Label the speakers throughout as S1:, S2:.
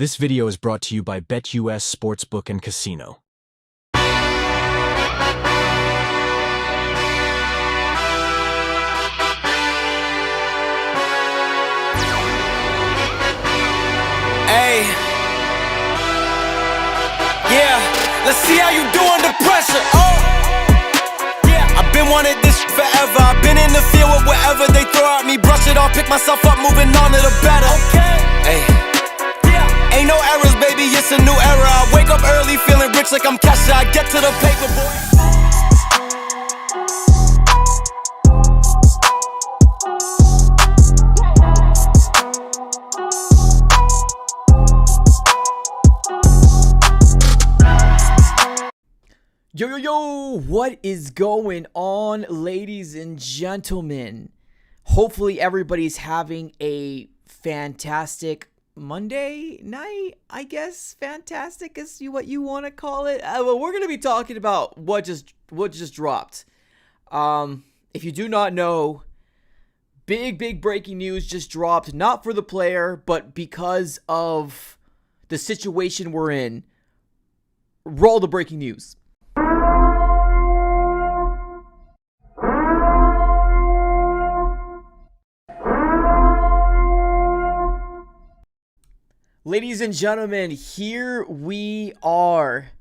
S1: This video is brought to you by BetUS Sportsbook and Casino.
S2: Hey, yeah, let's see how you do under pressure. Oh, yeah, I've been wanting this forever. I've been in the field with whatever they throw at me. Brush it off, pick myself up, moving on to the better. Okay, hey, yeah, ain't no errors, baby, it's a new era. I wake up early, feeling rich like I'm Kesha. I get to the paper, boy.
S3: Yo, what is going on, ladies and gentlemen? Hopefully everybody's having a fantastic Monday night, I guess. Fantastic is what you want to call it. Well, we're going to be talking about what just dropped. If you do not know, big breaking news just dropped, not for the player, but because of the situation we're in. Roll the breaking news. Ladies and gentlemen, here we are.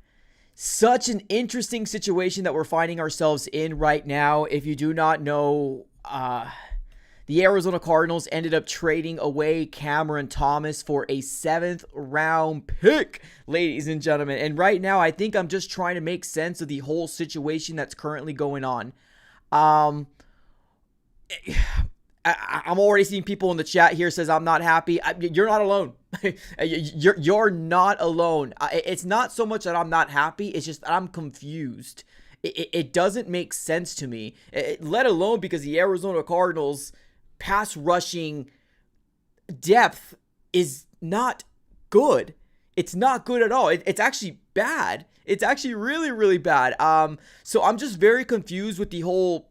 S3: Such an interesting situation that we're finding ourselves in right now. If you do not know, the Arizona Cardinals ended up trading away Cameron Thomas for a 7th round pick, ladies and gentlemen. And right now, I think I'm just trying to make sense of the whole situation that's currently going on. I'm already seeing people in the chat here says I'm not happy. You're not alone. You're not alone. It's not so much that I'm not happy. It's just that I'm confused. It doesn't make sense to me. Let alone because the Arizona Cardinals pass rushing depth is not good. It's not good at all. It's actually bad. It's actually really bad. So I'm just very confused with the whole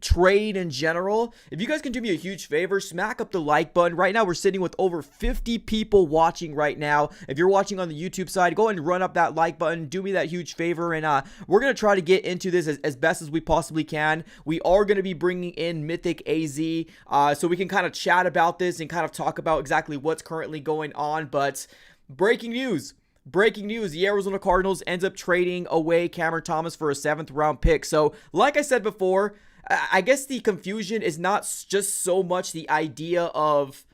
S3: trade in general. If you guys can do me a huge favor, smack up the like button. Right now we're sitting with over 50 people watching right now. If you're watching on the YouTube side, go ahead and run up that like button, do me that huge favor, and we're gonna try to get into this as best as we possibly can. We are gonna be bringing in Mythic AZ so we can kind of chat about this and kind of talk about exactly what's currently going on. But breaking news, the Arizona Cardinals ends up trading away Cameron Thomas for a 7th round pick. So like I said before, I guess the confusion is not just so much the idea of,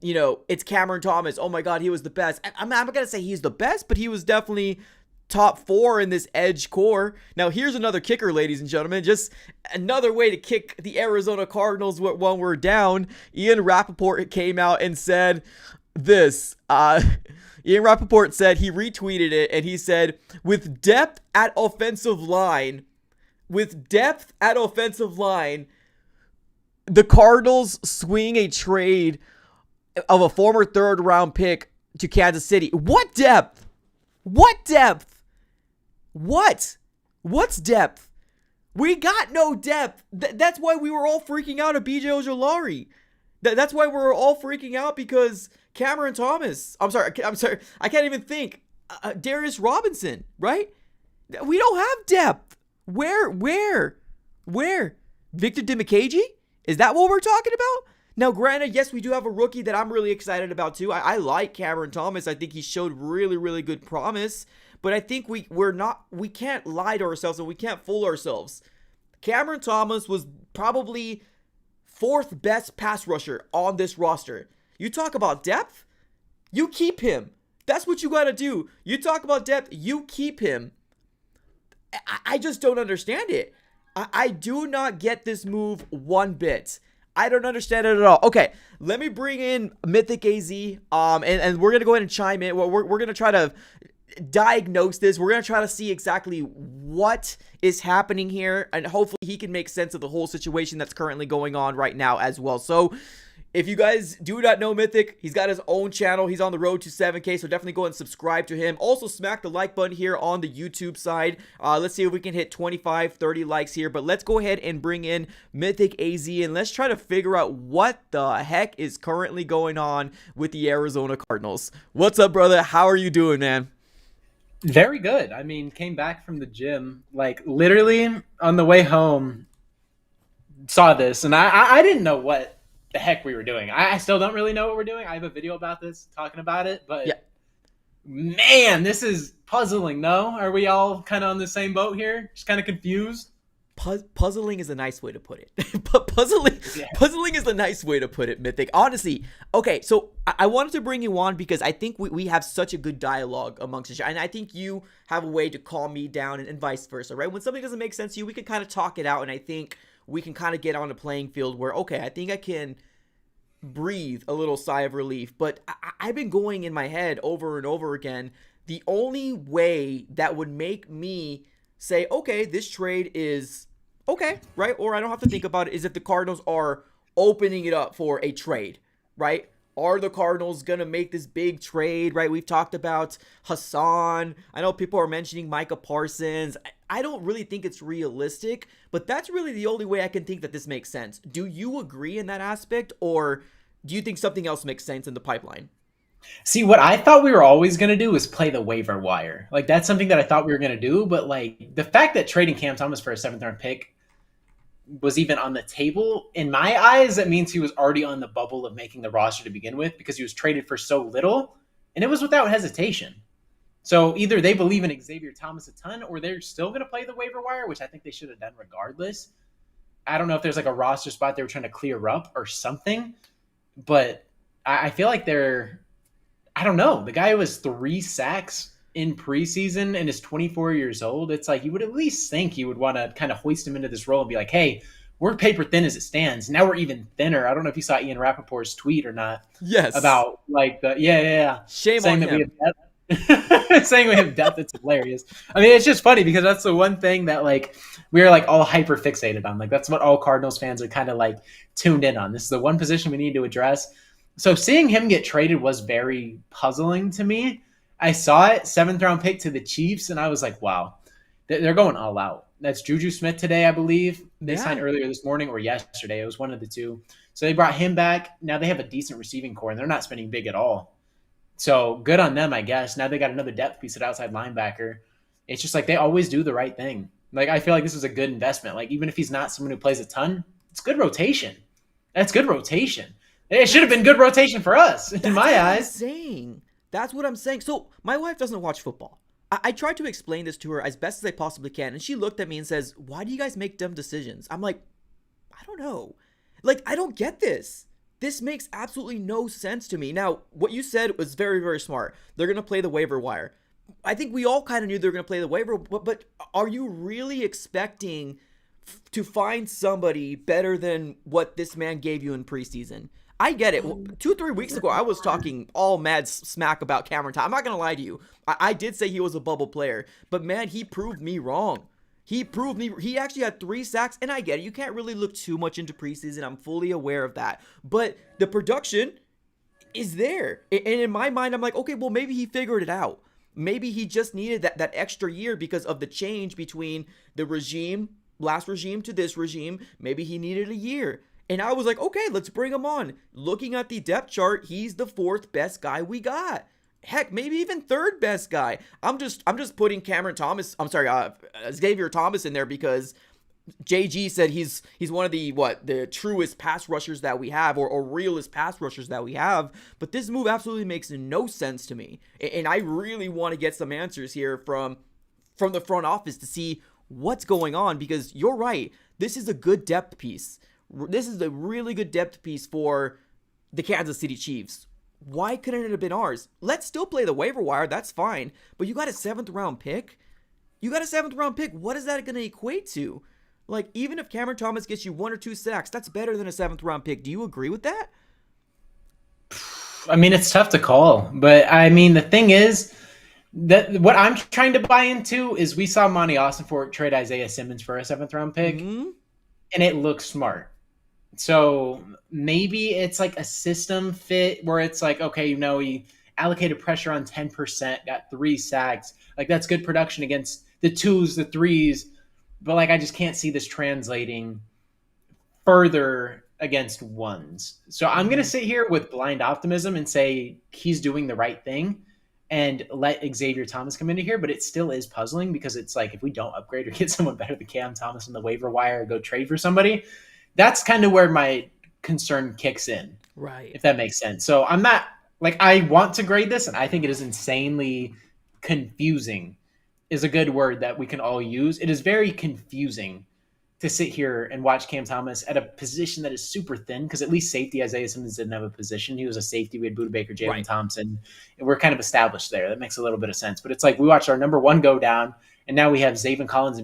S3: you know, it's Cameron Thomas. Oh my God, he was the best. I'm not going to say he's the best, but he was definitely top 4 in this edge core. Now, here's another kicker, ladies and gentlemen. Just another way to kick the Arizona Cardinals when we're down. Ian Rappaport came out and said this. Ian Rappaport said, he retweeted it, and he said, with depth at offensive line, the Cardinals swing a trade of a former 3rd round pick to Kansas City. What depth? What's depth? We got no depth. That's why we were all freaking out at BJ Ojolari. That's why we were all freaking out because Cameron Thomas. I'm sorry. I can't even think. Darius Robinson, right? We don't have depth. Where? Victor Dimukeje? Is that what we're talking about? Now, granted, yes, we do have a rookie that I'm really excited about too. I like Cameron Thomas. I think he showed really good promise. But I think we can't lie to ourselves and we can't fool ourselves. Cameron Thomas was probably 4th best pass rusher on this roster. You talk about depth, you keep him. That's what you got to do. You talk about depth, you keep him. I just don't understand it. I do not get this move one bit. I don't understand it at all. Okay, let me bring in Mythic AZ, and we're going to go ahead and chime in. We're going to try to diagnose this. We're going to try to see exactly what is happening here, and hopefully he can make sense of the whole situation that's currently going on right now as well. So, If you guys do not know Mythic, he's got his own channel. He's on the road to 7K, so definitely go and subscribe to him. Also, smack the like button here on the YouTube side. Let's see if we can hit 25, 30 likes here. But let's go ahead and bring in Mythic AZ, and let's try to figure out what the heck is currently going on with the Arizona Cardinals. What's up, brother? How are you doing, man?
S4: Very good. I mean, came back from the gym, like literally on the way home, saw this, and I didn't know what the heck we were doing. I still don't really know what we're doing. I have a video about this, talking about it, but
S3: Yeah.
S4: man, this is puzzling, no? Are we all kind of on the same boat here? Just kind of confused?
S3: Puzzling is a nice way to put it. Puzzling is a nice way to put it, Mythic. Honestly, okay, so I wanted to bring you on because I think we have such a good dialogue amongst each other, and I think you have a way to calm me down and vice versa, right? When something doesn't make sense to you, we can kind of talk it out, and I think we can kind of get on a playing field where, okay, I think I can breathe a little sigh of relief. But I've been going in my head over and over again. The only way that would make me say, okay, this trade is okay, right? Or I don't have to think about it, is if the Cardinals are opening it up for a trade, right? Are the Cardinals going to make this big trade, right? We've talked about Hassan. I know people are mentioning Micah Parsons. I don't really think it's realistic, but that's really the only way I can think that this makes sense. Do you agree in that aspect, or do you think something else makes sense in the pipeline?
S4: See, what I thought we were always going to do was play the waiver wire. Like, that's something that I thought we were going to do, but like the fact that trading Cam Thomas for a 7th-round pick was even on the table, in my eyes, that means he was already on the bubble of making the roster to begin with, because he was traded for so little, and it was without hesitation. So either they believe in Xavier Thomas a ton, or they're still going to play the waiver wire, which I think they should have done regardless. I don't know if there's like a roster spot they were trying to clear up or something, but I feel like I don't know. The guy who has 3 sacks in preseason and is 24 years old, it's like you would at least think you would want to kind of hoist him into this role and be like, hey, we're paper thin as it stands. Now we're even thinner. I don't know if you saw Ian Rappaport's tweet or not.
S3: Yes.
S4: About like
S3: Shame
S4: saying
S3: on
S4: that
S3: him.
S4: saying we have depth. It's hilarious. I mean, it's just funny because that's the one thing that like we're like all hyper fixated on. Like that's what all Cardinals fans are kind of like tuned in on. This is the one position we need to address. So seeing him get traded was very puzzling to me. I saw it, 7th-round pick to the Chiefs, and I was like, wow, they're going all out. That's Juju Smith today, I believe. They signed earlier this morning or yesterday. It was one of the two. So they brought him back. Now they have a decent receiving core, and they're not spending big at all. So good on them, I guess. Now they got another depth piece at outside linebacker. It's just like they always do the right thing. Like I feel like this is a good investment. Like even if he's not someone who plays a ton, it's good rotation. That's good rotation. It should have been good rotation for us, in my eyes.
S3: That's what I'm saying. So my wife doesn't watch football. I tried to explain this to her as best as I possibly can, and she looked at me and says, why do you guys make dumb decisions? I'm like, I don't know. Like, I don't get this. This makes absolutely no sense to me. Now, what you said was very, very smart. They're going to play the waiver wire. I think we all kind of knew they were going to play the waiver, but are you really expecting to find somebody better than what this man gave you in preseason? I get it. 2-3 weeks ago, I was talking all mad smack about Cameron Thomas. I'm not going to lie to you. I did say he was a bubble player, but man, he proved me wrong. He actually had 3 sacks, and I get it. You can't really look too much into preseason. I'm fully aware of that. But the production is there. And in my mind, I'm like, okay, well, maybe he figured it out. Maybe he just needed that extra year because of the change between the last regime to this regime. Maybe he needed a year. And I was like, okay, let's bring him on. Looking at the depth chart, he's the 4th best guy we got. Heck, maybe even 3rd best guy. I'm just putting Xavier Thomas in there because JG said he's one of the truest pass rushers that we have, or realest pass rushers that we have. But this move absolutely makes no sense to me. And I really want to get some answers here from the front office to see what's going on, because you're right. This is a good depth piece. This is a really good depth piece for the Kansas City Chiefs. Why couldn't it have been ours? Let's still play the waiver wire. That's fine. But you got a 7th-round pick? What is that going to equate to? Like, even if Cameron Thomas gets you 1 or 2 sacks, that's better than a 7th-round pick. Do you agree with that?
S4: I mean, it's tough to call. But, I mean, the thing is that what I'm trying to buy into is we saw Monty Austin trade Isaiah Simmons for a 7th-round pick, and it looks smart. So maybe it's like a system fit where it's like, okay, he allocated pressure on 10%, got 3 sacks. Like that's good production against the twos, the threes. But like I just can't see this translating further against ones. So I'm going to
S3: Mhm.
S4: sit here with blind optimism and say he's doing the right thing and let Xavier Thomas come into here. But it still is puzzling because it's like if we don't upgrade or get someone better than Cam Thomas on the waiver wire or go trade for somebody, that's kind of where my concern kicks in,
S3: Right.
S4: if that makes sense. So I'm not like I want to grade this, and I think it is insanely confusing. Is a good word that we can all use. It is very confusing to sit here and watch Cam Thomas at a position that is super thin because at least safety Isaiah Simmons didn't have a position. He was a safety. We had Buda Baker, Jalen
S3: Right.
S4: Thompson, and we're kind of established there. That makes a little bit of sense. But it's like we watched our number one go down, and now we have Zaven Collins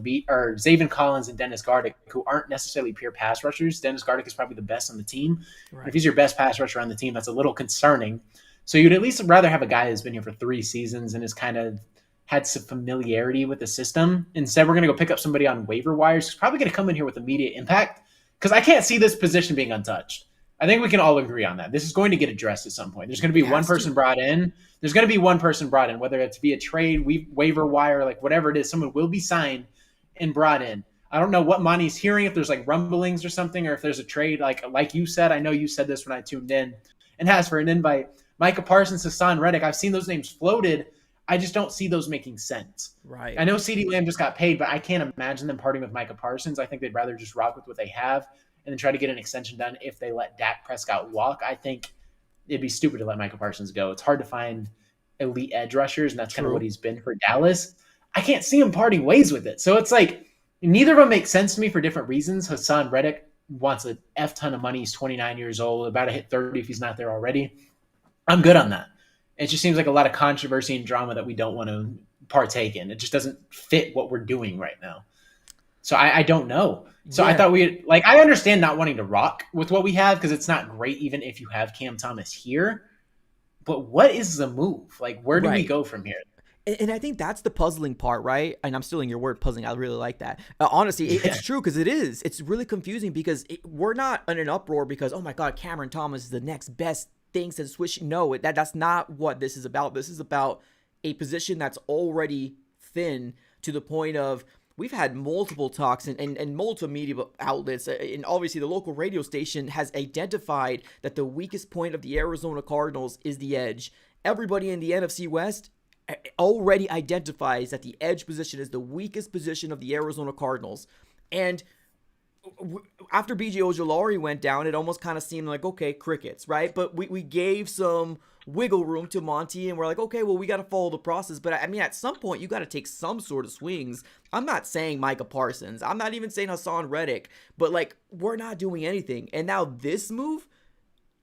S4: and Dennis Gardick, who aren't necessarily pure pass rushers. Dennis Gardick is probably the best on the team. And if
S3: Right.
S4: he's your best pass rusher on the team, that's a little concerning. So you'd at least rather have a guy who's been here for 3 seasons and is kind of had some familiarity with the system. Instead, we're going to go pick up somebody on waiver wires who's probably going to come in here with immediate impact because I can't see this position being untouched. I think we can all agree on that. This is going to get addressed at some point. There's going to be
S3: It
S4: one
S3: has
S4: person
S3: to.
S4: brought in. There's going to be one person brought in, whether it's via trade, waiver wire, like whatever it is, someone will be signed and brought in. I don't know what Monty's hearing, if there's like rumblings or something, or if there's a trade, like you said. I know you said this when I tuned in and asked for an invite. Micah Parsons, Hassan Reddick, I've seen those names floated. I just don't see those making sense.
S3: Right.
S4: I know CeeDee Lamb just got paid, but I can't imagine them parting with Micah Parsons. I think they'd rather just rock with what they have and then try to get an extension done if they let Dak Prescott walk. I think it'd be stupid to let Micah Parsons go. It's hard to find elite edge rushers, and that's kind of what
S3: True.
S4: he's been for Dallas. I can't see him parting ways with it. So it's like neither of them make sense to me for different reasons. Hassan Reddick wants an F ton of money. He's 29 years old, about to hit 30 if he's not there already. I'm good on that. It just seems like a lot of controversy and drama that we don't want to partake in. It just doesn't fit what we're doing right now. So I don't know. So I
S3: Yeah.
S4: thought I understand not wanting to rock with what we have because it's not great even if you have Cam Thomas here. But what is the move? Like, where do we
S3: Right.
S4: go from here?
S3: And I think that's the puzzling part, right? And I'm stealing your word, puzzling. I really like that. Honestly,
S4: Yeah.
S3: it's true because it is. It's really confusing because we're not in an uproar because, oh my God, Cameron Thomas is the next best thing since Swish. No, that's not what this is about. This is about a position that's already thin to the point of we've had multiple talks and multiple media outlets, and obviously the local radio station has identified that the weakest point of the Arizona Cardinals is the edge. Everybody in the NFC West already identifies that the edge position is the weakest position of the Arizona Cardinals. And after BJ Ojolari went down, it almost kind of seemed like, okay, crickets, right? But we gave some wiggle room to Monty, and we're like, okay, well, we got to follow the process. But I mean, at some point, you got to take some sort of swings. I'm not saying Micah Parsons. I'm not even saying Hassan Reddick. But, like, we're not doing anything. And now this move,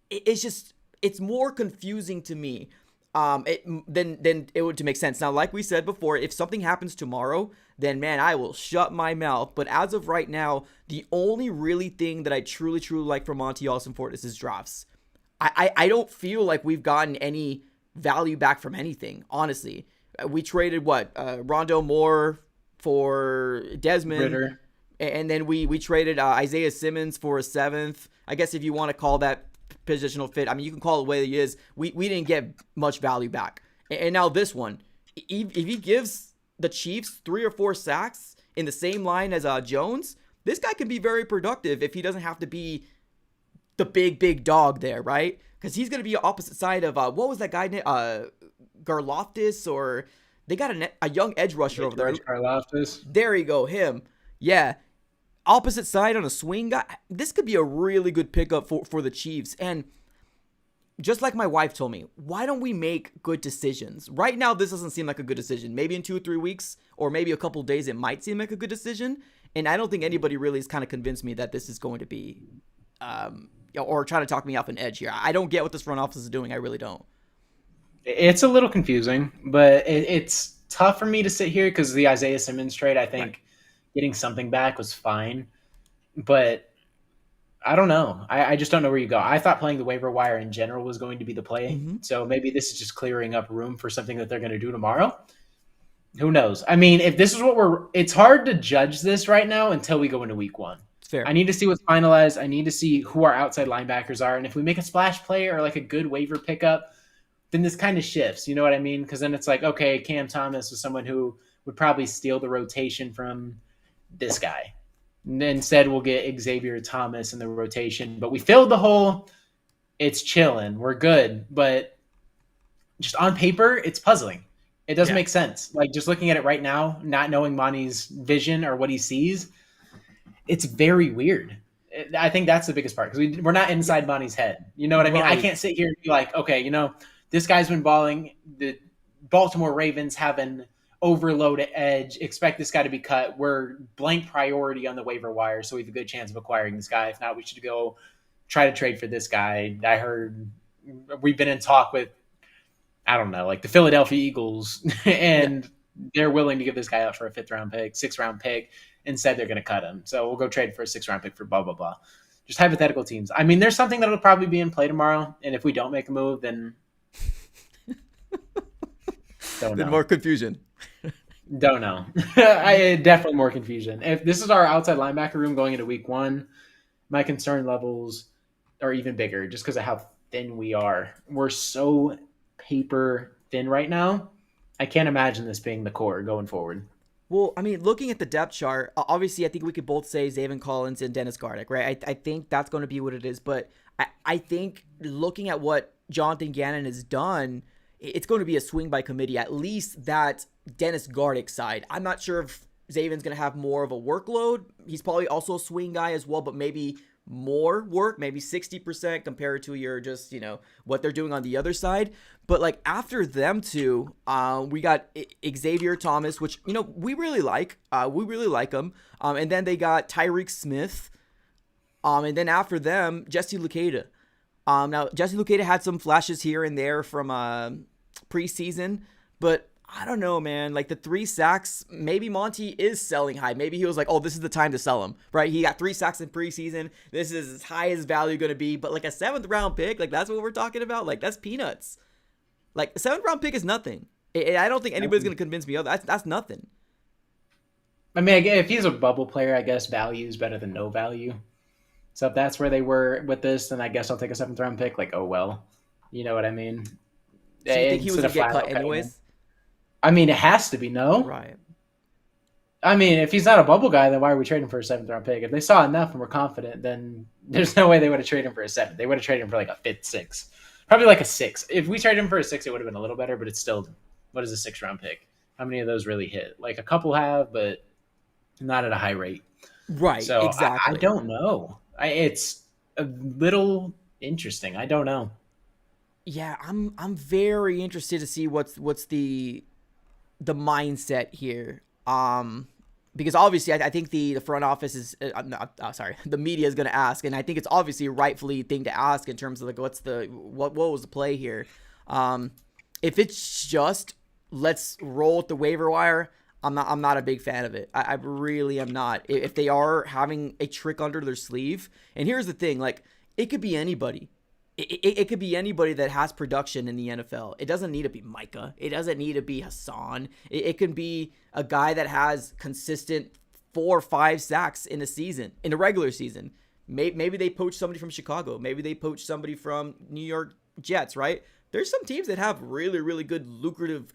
S3: it's more confusing to me then it would to make sense. Now, like we said before, if something happens tomorrow, then man, I will shut my mouth. But as of right now, the only really thing that I truly like from Monty Austin-Ford is his drafts. I don't feel like we've gotten any value back from anything, honestly. We traded Rondo Moore for Desmond.
S4: Ritter.
S3: And then we traded Isaiah Simmons for a seventh. I guess if you want to call that positional fit, I mean, you can call it the way it is. We didn't get much value back. And now this one, if he gives the Chiefs 3 or 4 sacks in the same line as Jones, this guy can be very productive if he doesn't have to be the big dog there, right? Because he's going to be opposite side of, what was that guy, Garloftis, or they got a young edge rusher over there.
S4: Karlaftis.
S3: There you go, him. Yeah. Opposite side on a swing guy. This could be a really good pickup for the Chiefs. And just like my wife told me, why don't we make good decisions? Right now, this doesn't seem like a good decision. Maybe in 2 or 3 weeks, or maybe a couple of days, it might seem like a good decision. And I don't think anybody really has kind of convinced me that this is going to be, or trying to talk me off an edge here. I don't get what this front office is doing. I really don't.
S4: It's a little confusing, but it's tough for me to sit here because the Isaiah Simmons trade, I think,
S3: Right.
S4: getting something back was fine. But I don't know. I just don't know where you go. I thought playing the waiver wire in general was going to be the play.
S3: Mm-hmm.
S4: So maybe this is just clearing up room for something that they're going to do tomorrow. Who knows? I mean, if this is what it's hard to judge this right now until we go into week 1.
S3: Fair.
S4: I need to see what's finalized. I need to see who our outside linebackers are. And if we make a splash play or like a good waiver pickup, then this kind of shifts. You know what I mean? Because then it's like, okay, Cam Thomas was someone who would probably steal the rotation from this guy. And instead, we'll get Xavier Thomas in the rotation. But we filled the hole. It's chilling. We're good. But just on paper, it's puzzling. It doesn't make sense. Like, just looking at it right now, not knowing Monty's vision or what he sees, it's very weird. I think that's the biggest part because we're not inside Monty's head. You know what I mean?
S3: Right.
S4: I can't sit here and be like, okay, you know, this guy's been balling. The Baltimore Ravens have an overload edge. Expect this guy to be cut. We're blank priority on the waiver wire, so we have a good chance of acquiring this guy. If not, we should go try to trade for this guy. I heard we've been in talk with, I don't know, like the Philadelphia Eagles, and they're willing to give this guy up for a 5th-round pick, 6th-round pick. Instead, they're going to cut him. So we'll go trade for a 6th-round pick for blah, blah, blah. Just hypothetical teams. I mean, there's something that'll probably be in play tomorrow, and if we don't make a move, then don't know.
S3: Then more confusion.
S4: Don't know. Definitely more confusion. If this is our outside linebacker room going into week 1, my concern levels are even bigger just because of how thin we are. We're so paper thin right now. I can't imagine this being the core going forward.
S3: Well, I mean, looking at the depth chart, obviously I think we could both say Zaven Collins and Dennis Gardeck, right? I think that's going to be what it is. But I think looking at what Jonathan Gannon has done, it's going to be a swing by committee, at least that Dennis Gardeck side. I'm not sure if Zaven's going to have more of a workload. He's probably also a swing guy as well, but maybe more work, maybe 60% compared to your just, what they're doing on the other side. But like after them two, we got Xavier Thomas, which, we really like. We really like him. And then they got Tyreek Smith. And then after them, Jesse Luketa. Now, Jesse Luketa had some flashes here and there from preseason, but I don't know, man. Like the 3 sacks, maybe Monty is selling high. Maybe he was like, oh, this is the time to sell him, right? He got 3 sacks in preseason. This is as high as value going to be. But like a 7th-round pick, like that's what we're talking about. Like that's peanuts. Like a 7th-round pick is nothing. I don't think anybody's going to convince me other. That's nothing.
S4: I mean, if he's a bubble player, I guess value is better than no value. So if that's where they were with this, then I guess I'll take a 7th-round pick. Like, oh, well. You know what I mean?
S3: So you think he was going to get cut anyways?
S4: I mean, it has to be, no?
S3: Right.
S4: I mean, if he's not a bubble guy, then why are we trading for a 7th-round pick? If they saw enough and were confident, then there's no way they would have traded him for a 7th. They would have traded him for like a 5th, 6th. Probably like a 6. If we traded him for a 6, it would have been a little better, but it's still, what is a 6th-round pick? How many of those really hit? Like a couple have, but not at a high rate.
S3: Right,
S4: so
S3: exactly.
S4: I don't know. It's a little interesting. I don't know.
S3: Yeah, I'm very interested to see what's the mindset here. Because obviously I think the front office is the media is going to ask, and I think it's obviously a rightfully thing to ask in terms of like what was the play here. If it's just let's roll with the waiver wire, I'm not a big fan of it. I really am not. If they are having a trick under their sleeve, and here's the thing, like it could be anybody. It could be anybody that has production in the NFL. It doesn't need to be Micah. It doesn't need to be Hassan. It can be a guy that has consistent 4 or 5 sacks in a season, in a regular season. Maybe they poach somebody from Chicago. Maybe they poach somebody from New York Jets, right? There's some teams that have really, really good, lucrative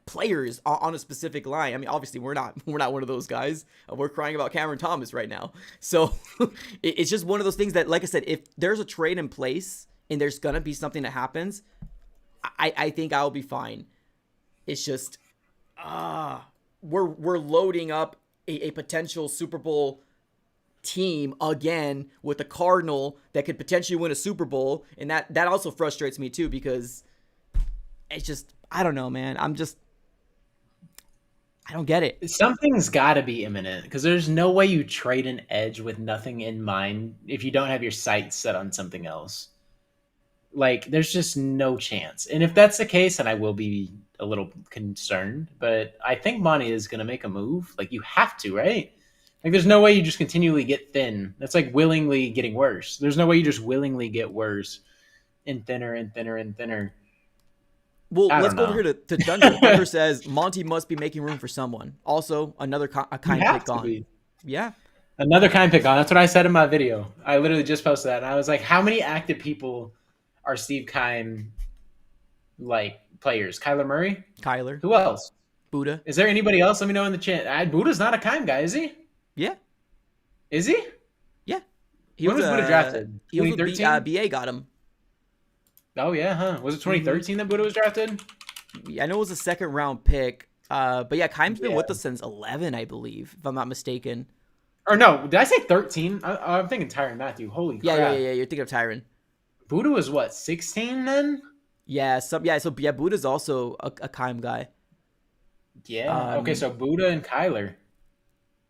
S3: players on a specific line. I mean, obviously we're not one of those guys. We're crying about Cameron Thomas right now. So it's just one of those things that, like I said, if there's a trade in place and there's gonna be something that happens, I think I'll be fine. It's just we're loading up a potential Super Bowl team again with a Cardinal that could potentially win a Super Bowl, and that also frustrates me too, because it's just, I don't know, man. I don't get it.
S4: Something's got to be imminent, because there's no way you trade an edge with nothing in mind if you don't have your sights set on something else. Like, there's just no chance. And if that's the case, then I will be a little concerned. But I think Monty is going to make a move. Like, you have to, right? Like, there's no way you just continually get thin. That's like willingly getting worse. There's no way you just willingly get worse and thinner and thinner and thinner.
S3: Well, let's go over here to Thunder. Thunder says Monty must be making room for someone. Also, another kind pick gone. Yeah.
S4: Another kind pick on. That's what I said in my video. I literally just posted that, and I was like, "How many active people are Steve Keim like players? Kyler Murray.
S3: Kyler,
S4: Who else?
S3: Buddha.
S4: Is there anybody else? Let me know in the chat. Buddha's not a Keim guy, is he?
S3: Yeah,
S4: Is he?
S3: yeah.
S4: When was Buddha drafted?
S3: He was with
S4: 2013.
S3: BA got him.
S4: Oh yeah, huh? Was it 2013 that Buddha was drafted?
S3: I know it was a second round pick. But yeah, Keim's been
S4: Yeah.
S3: with us since 11, I believe, if I'm not mistaken.
S4: Or no, did I say 13? I'm thinking Tyrann Mathieu. Holy
S3: Yeah,
S4: crap.
S3: yeah. You're thinking of Tyrann.
S4: Buddha was what, 16 then?
S3: Yeah, so Buddha's also a Keim guy.
S4: Yeah. Okay, so Buddha and Kyler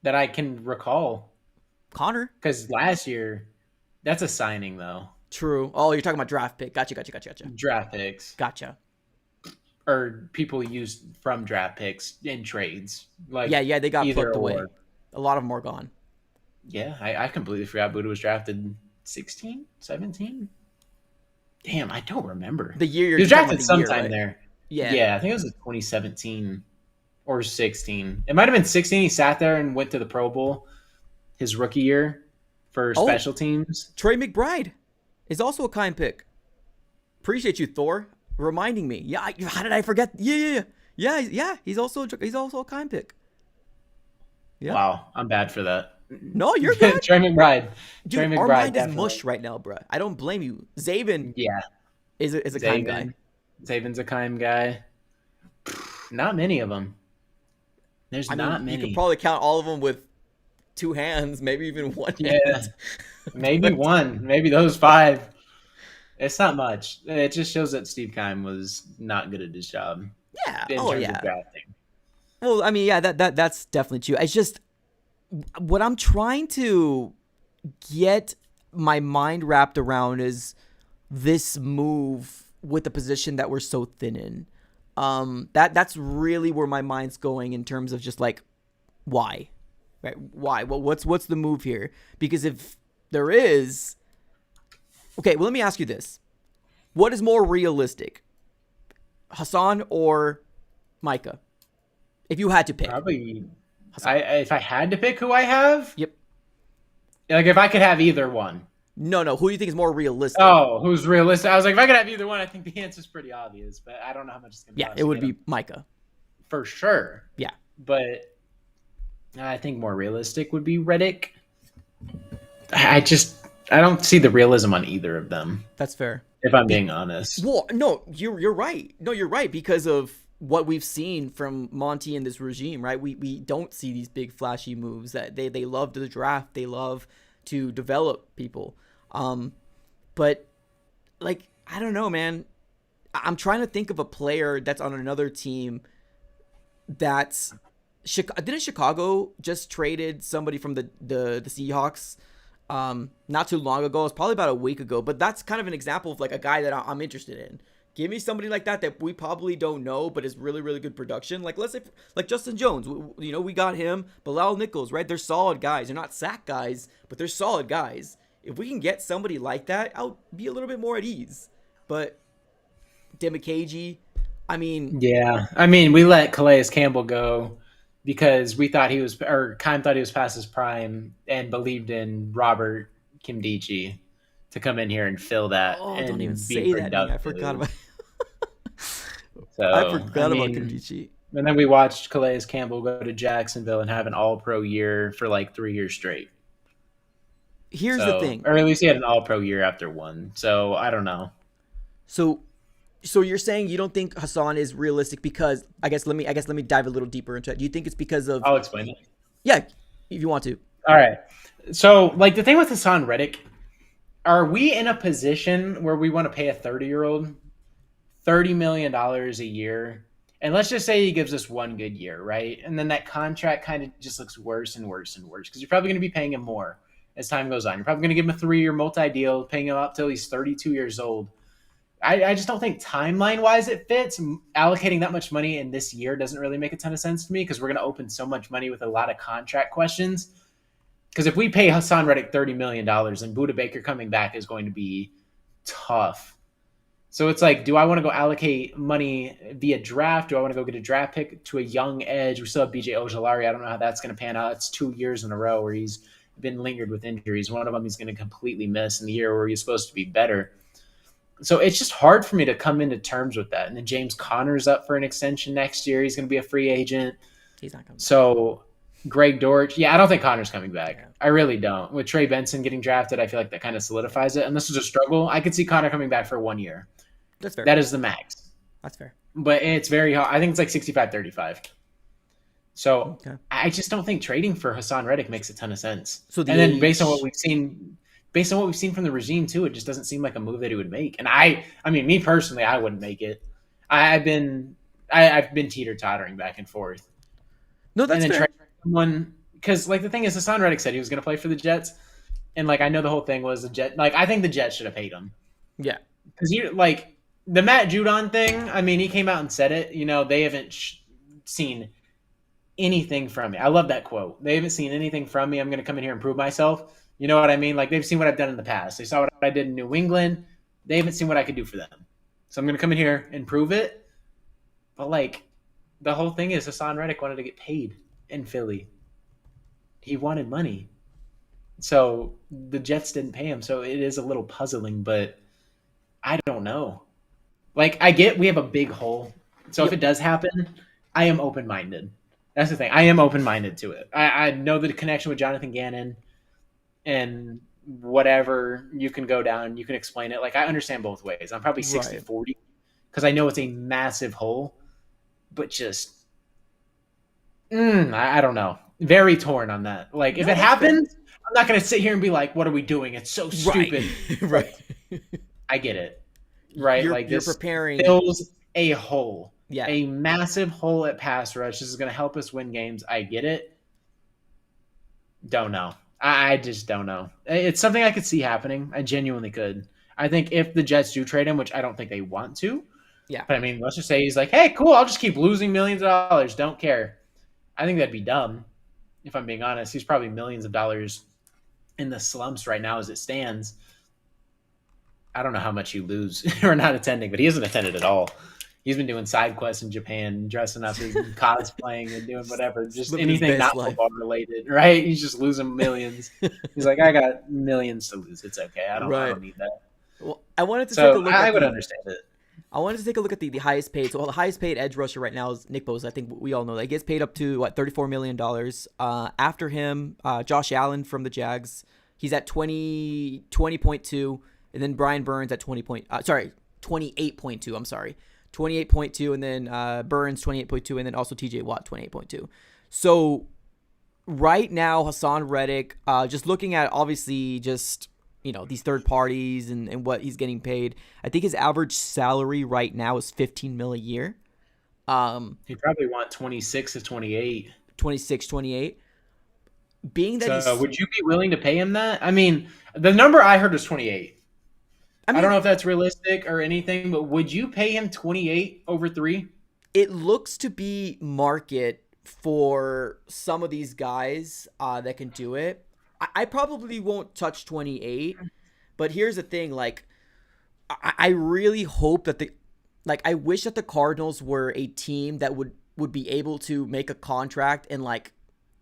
S4: that I can recall.
S3: Connor.
S4: Because last year, that's a signing though.
S3: True. Oh, you're talking about draft pick. Gotcha.
S4: Draft picks.
S3: Gotcha.
S4: Or people used from draft picks in trades. Like
S3: Yeah, they got
S4: either
S3: plucked away.
S4: or.
S3: A lot of them are gone.
S4: Yeah, I completely forgot Buddha was drafted 16, 17. Damn, I don't remember.
S3: The year
S4: He
S3: you're
S4: was
S3: talking
S4: drafted
S3: about the year,
S4: sometime
S3: right?
S4: there.
S3: Yeah.
S4: Yeah, I think it was like 2017 or 16. It might have been 16. He sat there and went to the Pro Bowl his rookie year for
S3: Oh.
S4: special teams.
S3: Trey McBride is also a Keim pick. Appreciate you, Thor, reminding me. Yeah, how did I forget? Yeah. He's also a Keim pick. Yeah.
S4: Wow, I'm bad for that.
S3: No, you're good.
S4: Trey McBride.
S3: Dude,
S4: Trey McBride,
S3: our mind
S4: definitely.
S3: is mush right now, bro. I don't blame you. Zaven
S4: Yeah,
S3: is a Keim guy.
S4: Zaven's a Keim guy. Not many of them. There's not many.
S3: You could probably count all of them with two hands, maybe even one
S4: Yeah,
S3: hand.
S4: maybe one, maybe those five. It's not much. It just shows that Steve Keim was not good at his job
S3: Yeah.
S4: in
S3: Oh,
S4: terms
S3: yeah.
S4: of drafting.
S3: Well, I mean, yeah, that's definitely true. It's just what I'm trying to get my mind wrapped around is this move with the position that we're so thin in. That's really where my mind's going in terms of just like why, right? Why? Well, what's the move here? Because if there is, okay, well, let me ask you this: what is more realistic, Hassan or Micah? If you had to pick,
S4: Probably, if I had to pick who I have,
S3: Yep.
S4: like if I could have either one.
S3: No. Who do you think is more realistic?
S4: Oh, who's realistic? I was like, if I could have either one, I think the answer's pretty obvious, but I don't know how much it's going to
S3: Yeah,
S4: cost.
S3: it
S4: to
S3: would
S4: get
S3: be
S4: him.
S3: Micah.
S4: For sure.
S3: Yeah.
S4: But I think more realistic would be Reddick. I don't see the realism on either of them,
S3: That's fair.
S4: if I'm being honest.
S3: Well, no, you're right. No, you're right because of what we've seen from Monty and this regime, right? We don't see these big flashy moves that they love to draft. They love to develop people. But like, I don't know, man. I'm trying to think of a player that's on another team that's didn't Chicago just traded somebody from the Seahawks not too long ago? It's probably about a week ago, but that's kind of an example of like a guy that I'm interested in. Give me somebody like that we probably don't know, but is really, really good production. Like, let's say, like Justin Jones, we got him. Bilal Nichols, right? They're solid guys. They're not sack guys, but they're solid guys. If we can get somebody like that, I'll be a little bit more at ease. But Demikagi, I mean,
S4: Yeah. I mean, we let Calais Campbell go because we thought he was, or Keim thought he was past his prime and believed in Robert Kimdichie to come in here and fill that.
S3: oh,
S4: and
S3: don't even
S4: be
S3: say that. Man. I
S4: productive.
S3: forgot about.
S4: So,
S3: I forgot about
S4: mean,
S3: Kimdichie.
S4: And then we watched Calais Campbell go to Jacksonville and have an all-pro year for like 3 years straight.
S3: Here's the thing.
S4: Or at least he had an all-pro year after one. So I don't know.
S3: So you're saying you don't think Hassan is realistic because I guess let me dive a little deeper into it. Do you think it's because of
S4: I'll explain it.
S3: Yeah, if you want to.
S4: All right. So like the thing with Hassan Reddick, are we in a position where we want to pay a 30-year-old $30 million a year? And let's just say he gives us one good year, right? And then that contract kind of just looks worse and worse and worse because you're probably going to be paying him more as time goes on. You're probably going to give him a 3-year multi-deal, paying him up till he's 32 years old. I just don't think timeline-wise it fits. Allocating that much money in this year doesn't really make a ton of sense to me because we're going to open so much money with a lot of contract questions. Because if we pay Hassan Reddick $30 million, then Budda Baker coming back is going to be tough. So it's like, do I want to go allocate money via draft? Do I want to go get a draft pick to a young edge? We still have BJ Ojolari. I don't know how that's going to pan out. It's 2 years in a row where he's been lingered with injuries. One of them he's going to completely miss in the year where he's supposed to be better. So it's just hard for me to come into terms with that. And then James Conner's up for an extension next year. He's going to be a free agent.
S3: He's not coming.
S4: So Greg Dortch, I don't think Conner's coming back.
S3: Yeah.
S4: I really don't. With Trey Benson getting drafted, I feel like that kind of solidifies it. And this is a struggle. I could see Conner coming back for 1 year.
S3: That's fair.
S4: That is the max.
S3: That's fair.
S4: But it's very hard. I think it's like 65-35. So I just don't think trading for Hassan Reddick makes a ton of sense.
S3: So
S4: then based on what we've seen from the regime too, it just doesn't seem like a move that he would make. And I mean, me personally, I wouldn't make it. I've been teeter-tottering back and forth.
S3: No, that's
S4: and then
S3: fair.
S4: Someone, because like the thing is, Hassan Reddick said he was going to play for the Jets, and like I know the whole thing was the Jet. Like I think the Jets should have paid him.
S3: Yeah,
S4: because you like the Matt Judon thing. I mean, he came out and said it. You know, they haven't seen anything from me. I love that quote. They haven't seen anything from me. I'm going to come in here and prove myself. You know what I mean? Like they've seen what I've done in the past. They saw what I did in New England. They haven't seen what I could do for them. So I'm going to come in here and prove it. But like the whole thing is Hassan Reddick wanted to get paid in Philly. He wanted money. So the Jets didn't pay him. So it is a little puzzling, but I don't know. Like I get we have a big hole. So if it does happen, I am open-minded. That's the thing. I am open-minded to it. I know the connection with Jonathan Gannon and whatever you can go down, you can explain it. Like I understand both ways. I'm probably 60-40 because I know it's a massive hole, but just I don't know. Very torn on that. Like if it happens, I'm not going to sit here and be like, what are we doing? It's so stupid.
S3: Right.
S4: I get it. Right.
S3: You're preparing.
S4: Fills a hole.
S3: Yeah.
S4: A massive hole at pass rush. This is going to help us win games. I get it. Don't know. I just don't know. It's something I could see happening. I genuinely could. I think if the Jets do trade him, which I don't think they want to.
S3: Yeah.
S4: But I mean, let's just say he's like, hey, cool. I'll just keep losing millions of dollars. Don't care. I think that'd be dumb. If I'm being honest, he's probably millions of dollars in the slumps right now as it stands. I don't know how much you lose or not attending, but he hasn't attended at all. He's been doing side quests in Japan, dressing up as cosplaying and doing whatever, just anything not football related, right? He's just losing millions. He's like, I got millions to lose. It's okay. I don't need that.
S3: Well, I wanted to
S4: take a look. I would understand it.
S3: I wanted to take a look at the highest paid. So the highest paid edge rusher right now is Nick Bosa. I think we all know that. He gets paid up to $34 million. After him, Josh Allen from the Jags. He's at 20.2, and then Brian Burns at 28.2. I'm sorry. 28.2, and then Burns 28.2, and then also TJ Watt 28.2. So right now, Hassan Reddick, just looking at obviously just these third parties and what he's getting paid, I think his average salary right now is $15 million a year.
S4: He probably want 26 to 28.
S3: 26, 28. Being that
S4: would you be willing to pay him that? I mean, the number I heard was 28. I don't know if that's realistic or anything, but would you pay him 28 over 3?
S3: It looks to be market for some of these guys that can do it. I probably won't touch 28, but here's the thing. Like, I really hope that I wish that the Cardinals were a team that would be able to make a contract and like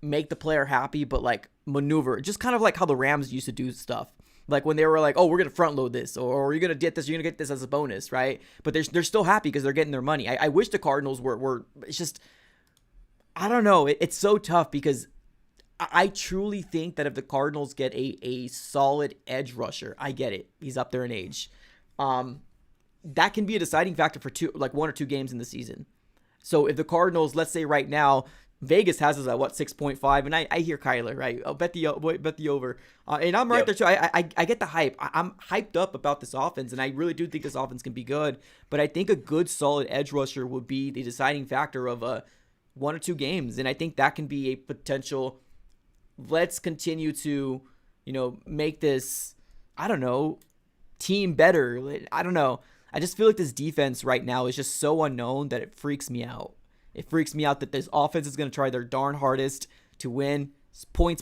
S3: make the player happy, but like maneuver, just kind of like how the Rams used to do stuff. Like when they were like, oh, we're going to front load this, or you're going to get this, you're going to get this as a bonus, right? But they're still happy because they're getting their money. I wish the Cardinals were it's just, I don't know. It's so tough because I truly think that if the Cardinals get a solid edge rusher, I get it. He's up there in age. That can be a deciding factor for 1 or 2 games in the season. So if the Cardinals, let's say right now, Vegas has us at 6.5, and I hear Kyler, right? I'll bet the over, and I'm right there too. I get the hype. I'm hyped up about this offense, and I really do think this offense can be good. But I think a good, solid edge rusher would be the deciding factor of 1 or 2 games, and I think that can be a potential. Let's continue to, make this, I don't know, team better. I don't know. I just feel like this defense right now is just so unknown that it freaks me out. It freaks me out that this offense is going to try their darn hardest to win points,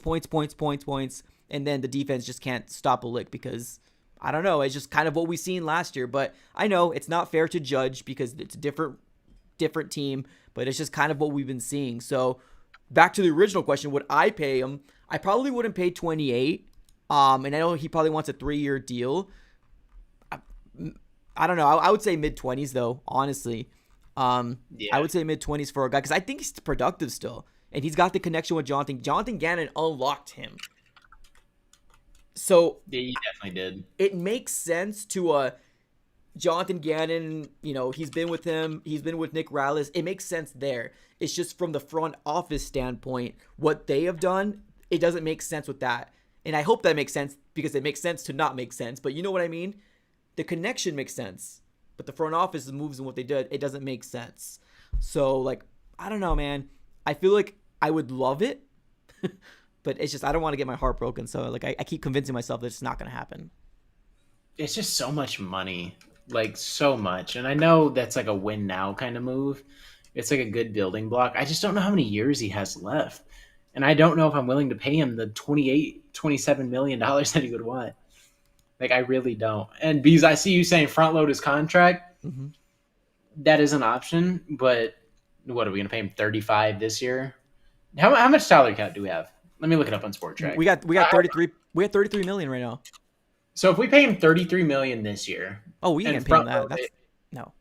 S3: and then the defense just can't stop a lick because, I don't know, it's just kind of what we've seen last year. But I know it's not fair to judge because it's a different team, but it's just kind of what we've been seeing. So back to the original question, would I pay him? I probably wouldn't pay 28. And I know he probably wants a 3-year deal. I, I don't know. I would say mid 20s though, honestly. I
S4: Yeah.
S3: would say mid 20s for a guy because I think he's productive still, and he's got the connection with Jonathan. Jonathan Gannon unlocked him, so
S4: Yeah, you definitely did.
S3: it makes sense to Jonathan Gannon. He's been with him. He's been with Nick Rallis. It makes sense there. It's just from the front office standpoint, what they have done, it doesn't make sense with that. And I hope that makes sense because it makes sense to not make sense. But you know what I mean? The connection makes sense, but the front office moves and what they did, it doesn't make sense. So like, I don't know, man. I feel like I would love it, but it's just I don't want to get my heart broken. So like, I keep convincing myself that it's not going to happen.
S4: It's just so much money, like so much. And I know that's like a win now kind of move. It's like a good building block. I just don't know how many years he has left. And I don't know if I'm willing to pay him the 28, $27 million that he would want. Like, I really don't. And because I see you saying front load his contract,
S3: Mm-hmm.
S4: that is an option. But what are we going to pay him 35 this year? How much salary cap do we have? Let me look it up on Sport Track.
S3: We got 33. We have 33 million right now.
S4: So if we pay him 33 million this year,
S3: Oh, we
S4: and
S3: can pay him
S4: front
S3: that.
S4: load
S3: That's
S4: it,
S3: no.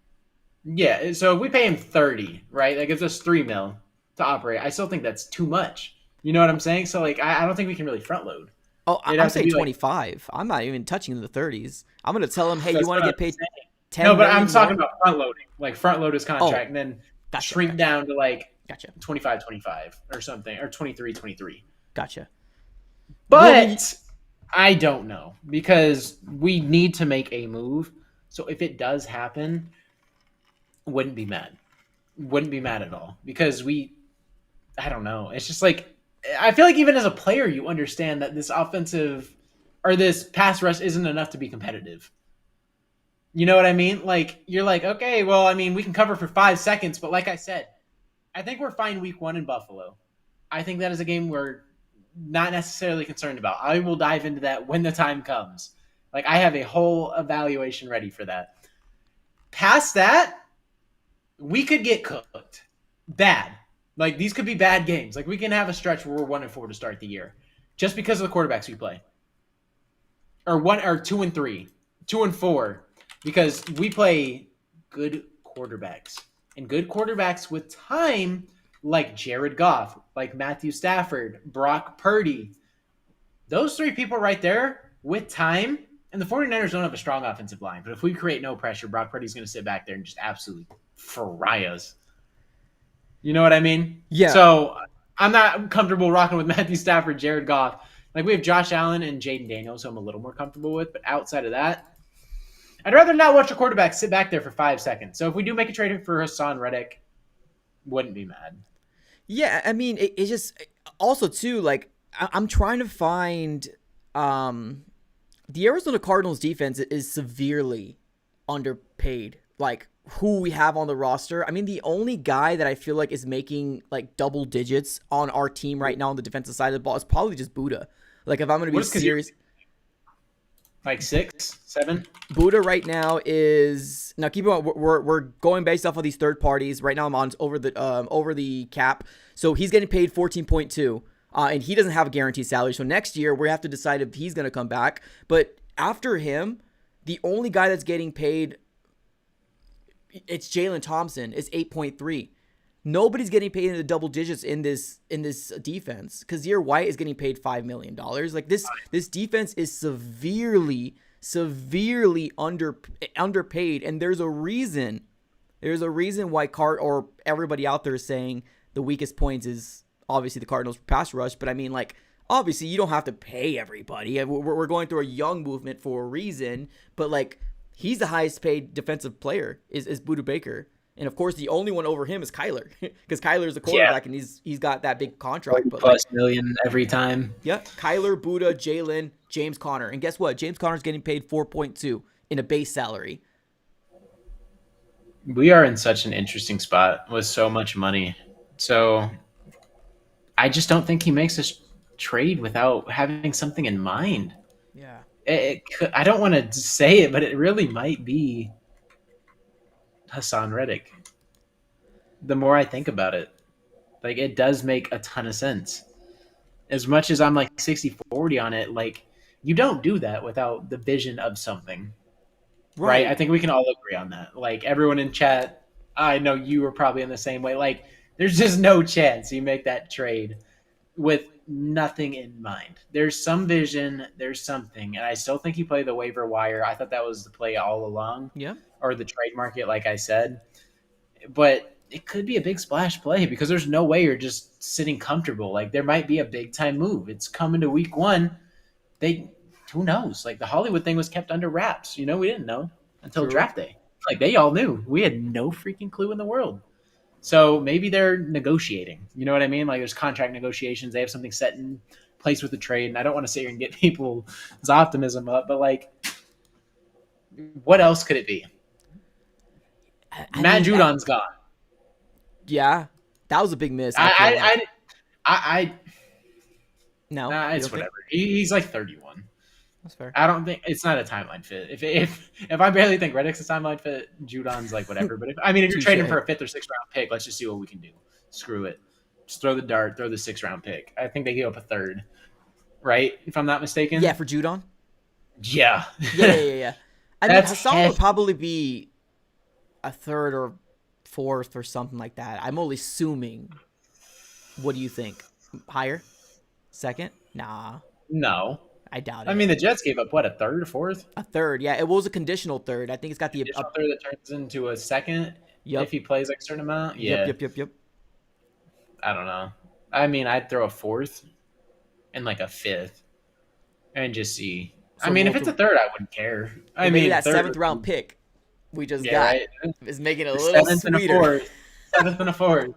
S4: yeah. So if we pay him 30, right, that gives us 3 mil to operate. I still think that's too much. You know what I'm saying? So like, I don't think we can really front load.
S3: Oh,
S4: It'd
S3: I'm
S4: have to
S3: saying
S4: be like
S3: 25. I'm not even touching the 30s. I'm gonna tell him, hey, you
S4: That's
S3: want to
S4: what
S3: get paid
S4: I'm
S3: 10
S4: no, but
S3: million
S4: I'm talking
S3: more?
S4: about front loading, like front load his contract, and then
S3: Gotcha.
S4: shrink
S3: Gotcha.
S4: down to like
S3: Gotcha.
S4: 25, 25 or something, or 23, 23.
S3: Gotcha. Well, I mean,
S4: But I don't know because we need to make a move. So if it does happen, wouldn't be mad. Wouldn't be mad at all because I don't know. It's just like, I feel like even as a player, you understand that this offensive or this pass rush isn't enough to be competitive. You know what I mean? Like, you're like, okay, well, I mean, we can cover for 5 seconds, but like I said, I think we're fine week 1 in Buffalo. I think that is a game we're not necessarily concerned about. I will dive into that when the time comes. Like, I have a whole evaluation ready for that. Past that, we could get cooked. Bad. Like, these could be bad games. Like, we can have a stretch where we're 1-4 to start the year. Just because of the quarterbacks we play. Or 2-3. 2-4. Because we play good quarterbacks. And good quarterbacks with time, like Jared Goff, like Matthew Stafford, Brock Purdy. Those 3 people right there with time, and the 49ers don't have a strong offensive line, but if we create no pressure, Brock Purdy's going to sit back there and just absolutely fry us. You know what I mean?
S3: yeah.
S4: So I'm not comfortable rocking with Matthew Stafford, Jared Goff. Like, we have Josh Allen and Jaden Daniels, who I'm a little more comfortable with, but outside of that, I'd rather not watch a quarterback sit back there for 5 seconds. So if we do make a trade for Hassan Reddick, wouldn't be mad.
S3: Yeah, I mean, it's just also too like I'm trying to find the Arizona Cardinals defense is severely underpaid. Like who we have on the roster. I mean, the only guy that I feel like is making like double digits on our team right now on the defensive side of the ball is probably just Buddha. Like if I'm going to be serious,
S4: like 6, 7.
S3: Buddha right now is now keep on. We're going based off of these third parties right now. I'm on over the cap, so he's getting paid 14.2, and he doesn't have a guaranteed salary. So next year we have to decide if he's going to come back. But after him, the only guy that's getting paid, it's Jalen Thompson. It's 8.3. Nobody's getting paid in the double digits in this defense. Kazir White is getting paid $5 million. Like this defense is severely underpaid, and there's a reason. There's a reason why or everybody out there is saying the weakest points is obviously the Cardinals pass rush. But I mean, like obviously you don't have to pay everybody. We're going through a young movement for a reason. But like he's the highest paid defensive player is Budda Baker. And of course, the only one over him is Kyler, because Kyler is a quarterback and he's got that big contract. But
S4: plus million every time.
S3: Yeah, Kyler, Buddha, Jalen, James Conner, and guess what? James Conner's getting paid 4.2 in a base salary.
S4: We are in such an interesting spot with so much money. So I just don't think he makes a trade without having something in mind.
S3: Yeah.
S4: I don't want to say it, but it really might be Hassan Reddick. The more I think about it, like it does make a ton of sense. As much as I'm like 60-40 on it, like you don't do that without the vision of something, right? I
S3: Right.
S4: think we can all agree on that. Like everyone in chat, I know you were probably in the same way. Like there's just no chance you make that trade with nothing in mind. There's some vision, there's something, and I still think you play the waiver wire. I thought that was the play all along,
S3: Yeah.
S4: or the trade market, like I said. But it could be a big splash play because there's no way you're just sitting comfortable. Like there might be a big time move. It's coming to week one. They who knows? Like the Hollywood thing was kept under wraps. You know, we didn't know until
S3: True.
S4: draft day. Like they all knew. We had no freaking clue in the world. So maybe they're negotiating. You know what I mean? Like there's contract negotiations. They have something set in place with the trade. And I don't want to sit here and get people's optimism up, but like, what else could it be?
S3: I
S4: Matt
S3: mean,
S4: Judon's gone.
S3: yeah, that was a big miss. I feel like.
S4: I
S3: No,
S4: Nah,
S3: you
S4: it's
S3: don't think?
S4: whatever. He's like 31.
S3: That's fair.
S4: I don't think it's not a timeline fit. If I barely think Reddick's a timeline fit, Judon's like whatever. But if you're
S3: Touche.
S4: trading for a 5th or 6th round pick, let's just see what we can do. Screw it. Just throw the dart. Throw the 6th round pick. I think they gave up a 3rd, right? If I'm not mistaken.
S3: Yeah, for Judon.
S4: Yeah.
S3: Yeah. I mean,
S4: That's
S3: Hassan
S4: heavy.
S3: would probably be a 3rd or 4th or something like that. I'm only assuming. What do you think? Higher? 2nd? Nah,
S4: No.
S3: I doubt it.
S4: I mean, the Jets gave up what, a 3rd or 4th?
S3: A 3rd. Yeah, it was a conditional 3rd. I think it's got the
S4: Additional 3rd that turns into a 2nd
S3: Yep.
S4: if he plays like a certain amount. Yeah.
S3: Yep.
S4: I don't know. I mean, I'd throw a 4th and like a 5th and just see.
S3: So
S4: I mean, if it's a 3rd, I wouldn't care. I
S3: maybe
S4: mean,
S3: that
S4: 3rd,
S3: 7th round pick we just
S4: yeah,
S3: got
S4: right.
S3: is making it a little
S4: 7th and a
S3: sweeter.
S4: 4th, 7th and a 4th.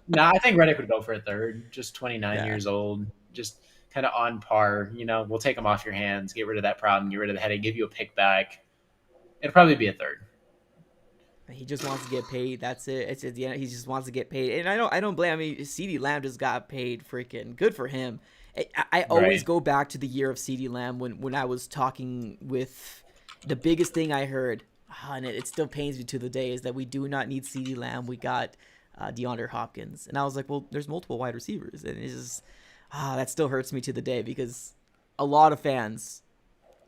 S4: No, I think Reddick would go for a 3rd. Just 29
S3: Yeah.
S4: years old, just kind of on par. You know, we'll take him off your hands, get rid of that problem, get rid of the headache, give you a pick back. It'd probably be a 3rd.
S3: He just wants to get paid. That's it. It's yeah. He just wants to get paid, and I don't blame. I mean, CeeDee Lamb just got paid. Freaking good for him. I always
S4: Right.
S3: go back to the year of CeeDee Lamb when I was talking with the biggest thing I heard, and it still pains me to the day, is that we do not need CeeDee Lamb. We got DeAndre Hopkins, and I was like, well, there's multiple wide receivers, and it's just that still hurts me to the day because a lot of fans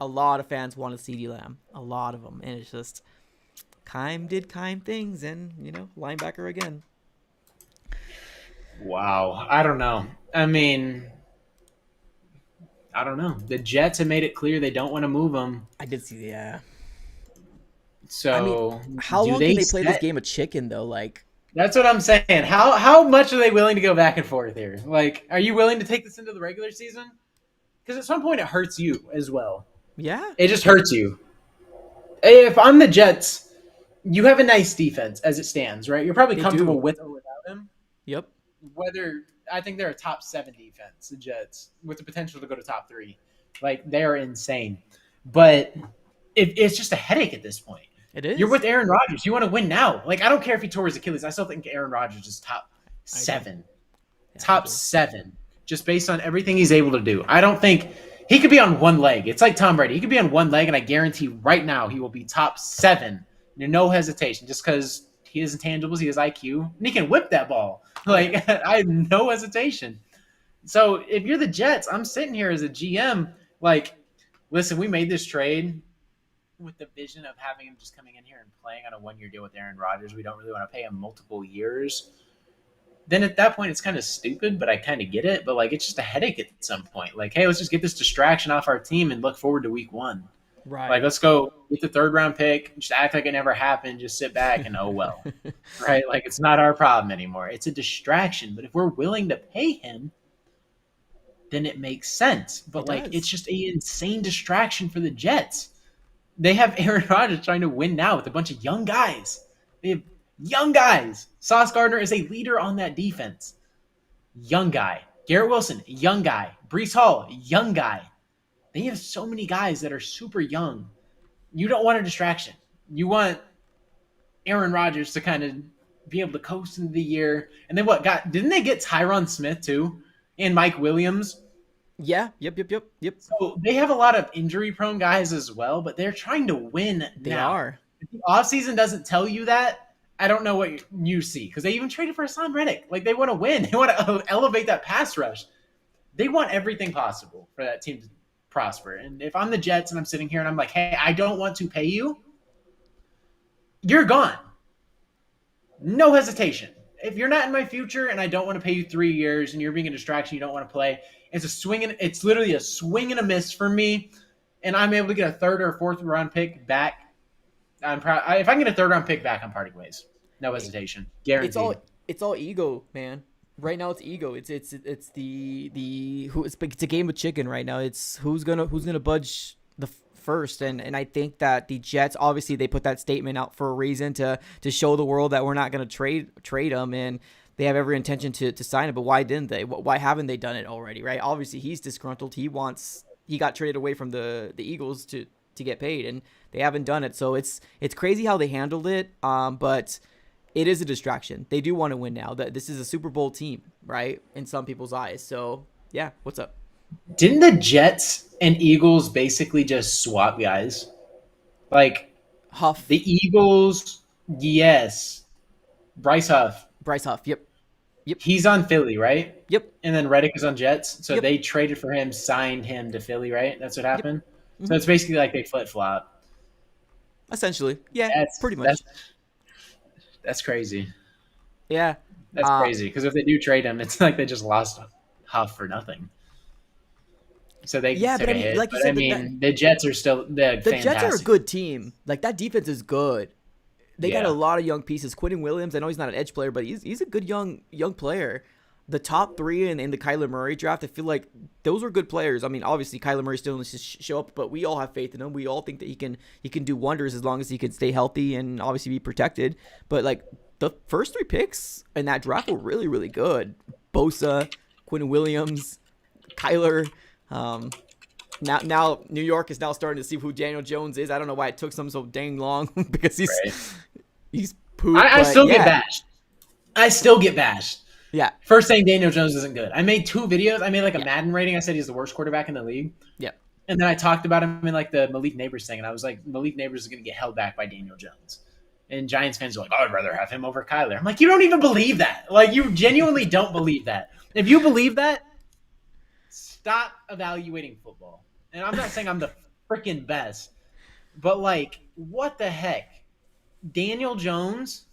S3: wanted CeeDee Lamb, a lot of them, and it's just. Keim did Keim things, and linebacker again.
S4: Wow. I don't know. I mean, I don't know. The Jets have made it clear they don't want to move him.
S3: I did see, yeah.
S4: So,
S3: How
S4: do
S3: long can they play this
S4: set-
S3: game of chicken though? Like,
S4: That's what I'm saying. How much are they willing to go back and forth here? Like, are you willing to take this into the regular season? Because at some point it hurts you as well.
S3: yeah,
S4: It just hurts you. If I'm the Jets, you have a nice defense as it stands, right? You're probably
S3: They
S4: comfortable
S3: do.
S4: with or without him.
S3: yep,
S4: Whether I think they're a top 7 defense, the Jets, with the potential to go to top 3. Like they're insane. But it's just a headache at this point.
S3: it is.
S4: You're with Aaron Rodgers. You want to win now. Like I don't care if he tore his Achilles. I still think Aaron Rodgers is top 7.
S3: Yeah,
S4: Top
S3: I do.
S4: 7. Just based on everything he's able to do. I don't think he could be on one leg. It's like Tom Brady. He could be on one leg, and I guarantee right now he will be top 7. No hesitation, just because he has intangibles, he has IQ, and he can whip that ball. Like I have no hesitation. So if you're the Jets, I'm sitting here as a GM, like, listen, we made this trade with the vision of having him just coming in here and playing on a 1-year deal with Aaron Rodgers. We don't really want to pay him multiple years. Then at that point, it's kind of stupid, but I kind of get it. But like, it's just a headache at some point. Like, hey, let's just get this distraction off our team and look forward to week 1.
S3: Right.
S4: Like, let's go get the 3rd round pick, just act like it never happened, just sit back and oh well. Right? Like, it's not our problem anymore. It's a distraction. But if we're willing to pay him, then it makes sense. But
S3: It
S4: like,
S3: does.
S4: it's just an insane distraction for the Jets. They have Aaron Rodgers trying to win now with a bunch of young guys. They have young guys. Sauce Gardner is a leader on that defense. Young guy. Garrett Wilson, young guy. Brees Hall, young guy. They have so many guys that are super young. You don't want a distraction. You want Aaron Rodgers to kind of be able to coast into the year. And then didn't they get Tyron Smith too? And Mike Williams?
S3: yeah. Yep.
S4: So they have a lot of injury-prone guys as well, but they're trying to win
S3: They
S4: now.
S3: are.
S4: If the offseason doesn't tell you that, I don't know what you see. Because they even traded for Hassan Reddick. Like, they want to win. They want to elevate that pass rush. They want everything possible for that team to prosper. And if I'm the Jets and I'm sitting here and I'm like, hey, I don't want to pay you, you're gone. No hesitation. If you're not in my future and I don't want to pay you 3 years and you're being a distraction, you don't want to play, it's literally a swing and a miss for me. And I'm able to get a third or fourth round pick back. I'm proud. If I can get a third round pick back, I'm parting ways. No hesitation. Guaranteed.
S3: It's all ego, man. Right now it's ego. It's a game of chicken right now. It's who's gonna budge the first, and I think that the Jets, obviously they put that statement out for a reason to show the world that we're not gonna trade him, and they have every intention to sign him. But why didn't they? Why haven't they done it already? Right? Obviously he's disgruntled. He got traded away from the Eagles to get paid, and they haven't done it. So it's crazy how they handled it. But it is a distraction. They do want to win now. That this is a Super Bowl team, right? In some people's eyes. So yeah, what's up?
S4: Didn't the Jets and Eagles basically just swap guys? Like
S3: Huff.
S4: the Eagles, yes. Bryce Huff.
S3: Yep.
S4: He's on Philly, right?
S3: Yep.
S4: And then Reddick is on Jets. So
S3: Yep.
S4: they traded for him, signed him to Philly, right? That's what happened.
S3: Yep.
S4: So it's basically like they flip flop.
S3: Essentially, yeah, pretty much.
S4: That's crazy.
S3: Yeah,
S4: That's crazy. Because if they do trade him, it's like they just lost Huff for nothing. So they took
S3: but
S4: a hit.
S3: like you
S4: but
S3: said,
S4: the Jets are still
S3: the
S4: fantastic.
S3: Jets are a good team. Like that defense is good. They got
S4: Yeah.
S3: a lot of young pieces. Quentin Williams, I know he's not an edge player, but he's a good young player. The top three in the Kyler Murray draft, I feel like those are good players. I mean, obviously Kyler Murray still needs to show up, but we all have faith in him. We all think that he can do wonders as long as he can stay healthy and obviously be protected. But like the first three picks in that draft were really, really good. Bosa, Quentin Williams, Kyler. Now New York is now starting to see who Daniel Jones is. I don't know why it took them so dang long because he's pooped.
S4: I still get bashed. I still get bashed.
S3: Yeah.
S4: First saying Daniel Jones isn't good. I made 2 videos. I made like a Madden rating. I said he's the worst quarterback in the league.
S3: Yeah.
S4: And then I talked about him in like the Malik Neighbors thing, and I was like, Malik Neighbors is going to get held back by Daniel Jones. And Giants fans are like, oh, I'd rather have him over Kyler. I'm like, you don't even believe that. Like, you genuinely don't believe that. If you believe that, stop evaluating football. And I'm not saying I'm the freaking best, but like, what the heck? Daniel Jones.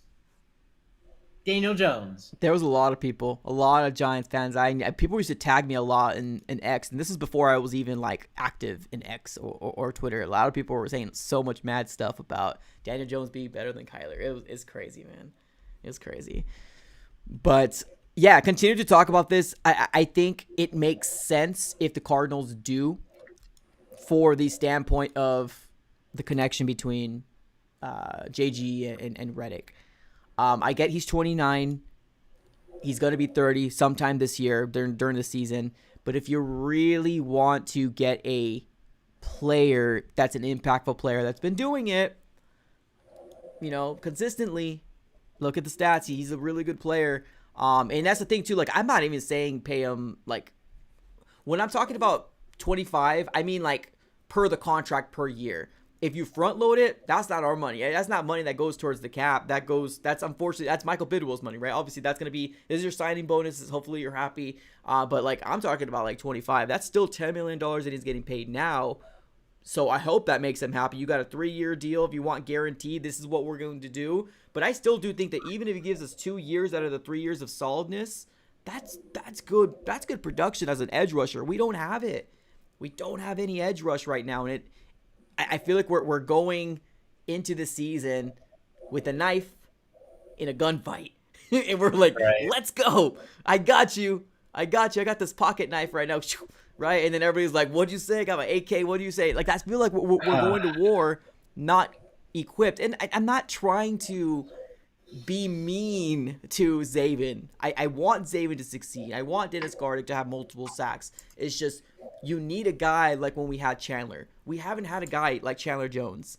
S3: There was a lot of people, a lot of Giants fans. People used to tag me a lot in X, and this is before I was even like active in X or Twitter. A lot of people were saying so much mad stuff about Daniel Jones being better than Kyler. It's crazy, man. It's crazy. But yeah, continue to talk about this. I think it makes sense if the Cardinals do, for the standpoint of the connection between JG and Reddick. I get he's 29. He's going to be 30 sometime this year during the season. But if you really want to get a player that's an impactful player that's been doing it, consistently, look at the stats. He's a really good player. And that's the thing too. Like, I'm not even saying pay him, like, when I'm talking about 25, I mean like per the contract per year. If you front load it, that's not our money. That's not money that goes towards the cap. That's unfortunately, that's Michael Bidwell's money, right? Obviously, that's going to be, this is your signing bonuses. Hopefully you're happy. But like, I'm talking about like 25. That's still $10 million that he's getting paid now. So I hope that makes him happy. You got a 3-year deal. If you want guaranteed, this is what we're going to do. But I still do think that even if he gives us 2 years out of the 3 years of solidness, that's good. That's good production as an edge rusher. We don't have it. We don't have any edge rush right now. And I feel like we're going into the season with a knife in a gunfight. And we're like, Let's go. I got you. I got this pocket knife right now. Right? And then everybody's like, what'd you say? I got my AK. What do you say? Like, I feel like we're going to war not equipped. And I'm not trying to be mean to Zaven. I want Zaven to succeed. I want Dennis Gardick to have multiple sacks. It's just, you need a guy like when we had Chandler. We haven't had a guy like Chandler Jones.